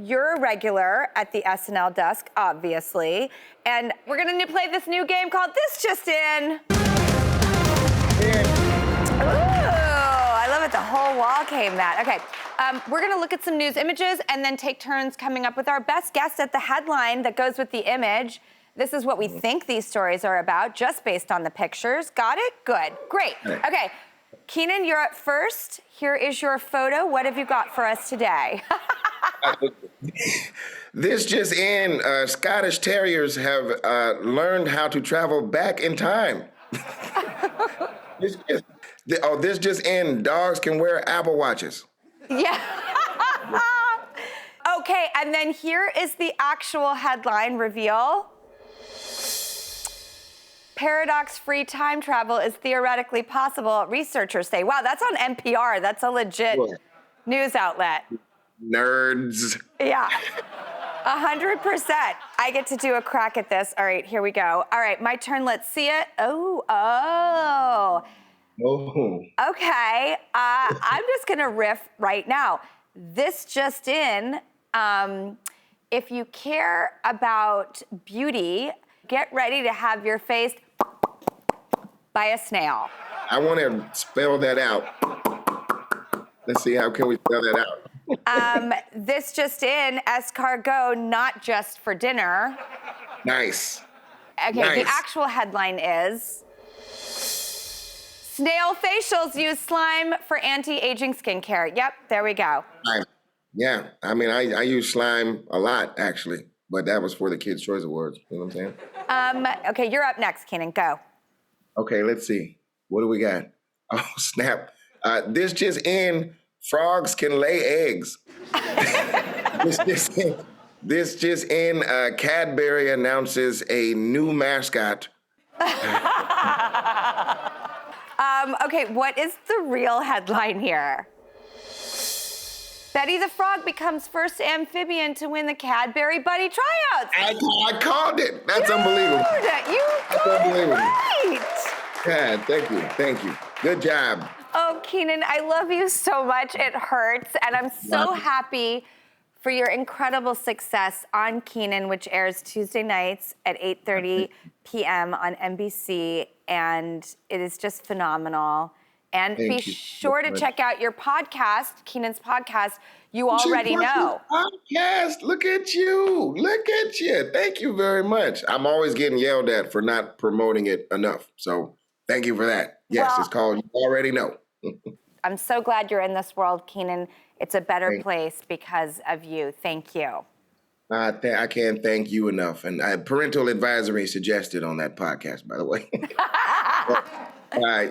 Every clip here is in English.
You're a regular at the SNL desk, obviously, and we're gonna play this new game called This Just In. Ooh, I love it, the whole wall came that. Okay, we're gonna look at some news images and then take turns coming up with our best guess at the headline that goes with the image. This is what we think these stories are about, just based on the pictures. Got it? Good, great. Okay, Kenan, you're up first. Here is your photo. What have you got for us today? This just in, Scottish Terriers have learned how to travel back in time. This just in, dogs can wear Apple Watches. Yeah. Okay, and then here is the actual headline reveal. Paradox-free time travel is theoretically possible, researchers say. Wow, that's on NPR. That's a legit news outlet. Nerds. Yeah, 100%. I get to do a crack at this. All right, here we go. All right, my turn. Let's see it. Oh. Okay, I'm just gonna riff right now. This just in, if you care about beauty, get ready to have your face by a snail. I want to spell that out. Let's see, how can we spell that out? This just in, escargot, not just for dinner. Nice. Okay, nice. The actual headline is, snail facials use slime for anti-aging skincare. Yep, there we go. Yeah, I mean, I use slime a lot, actually, but that was for the Kids' Choice Awards, you know what I'm saying? Okay, you're up next, Kenan, go. Okay, let's see. What do we got? Oh, snap. This just in, frogs can lay eggs. This just in, Cadbury announces a new mascot. Okay, what is the real headline here? Betty the Frog becomes first amphibian to win the Cadbury Buddy Tryouts. I called it. That's unbelievable. You got it right. God, thank you. Good job. Oh, Kenan, I love you so much. It hurts, and I'm so happy for your incredible success on Kenan, which airs Tuesday nights at 8:30 p.m. on NBC, and it is just phenomenal. And be sure to check out your podcast, Kenan's podcast, You Already Know. Podcast, look at you. Thank you very much. I'm always getting yelled at for not promoting it enough, so thank you for that. Yes, it's called You Already Know. I'm so glad you're in this world, Kenan. It's a better place because of you. Thank you. I can't thank you enough. And parental advisory suggested on that podcast, by the way.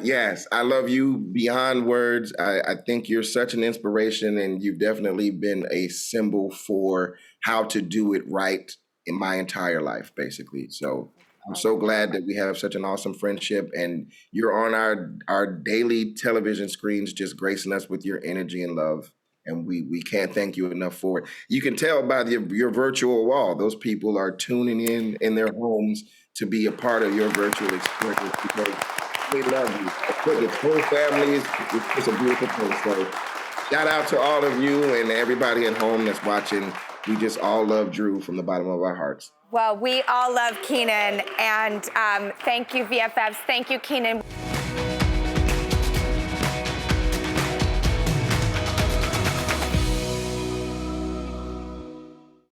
Yes, I love you beyond words. I think you're such an inspiration, and you've definitely been a symbol for how to do it right in my entire life, basically. So I'm so glad that we have such an awesome friendship, and you're on our daily television screens, just gracing us with your energy and love. And we can't thank you enough for it. You can tell by your virtual wall, those people are tuning in their homes to be a part of your virtual experience because we love you. It's whole families. It's a beautiful place. So shout out to all of you and everybody at home that's watching. We just all love Drew from the bottom of our hearts. Well, we all love Kenan, and thank you, VFFs. Thank you, Kenan.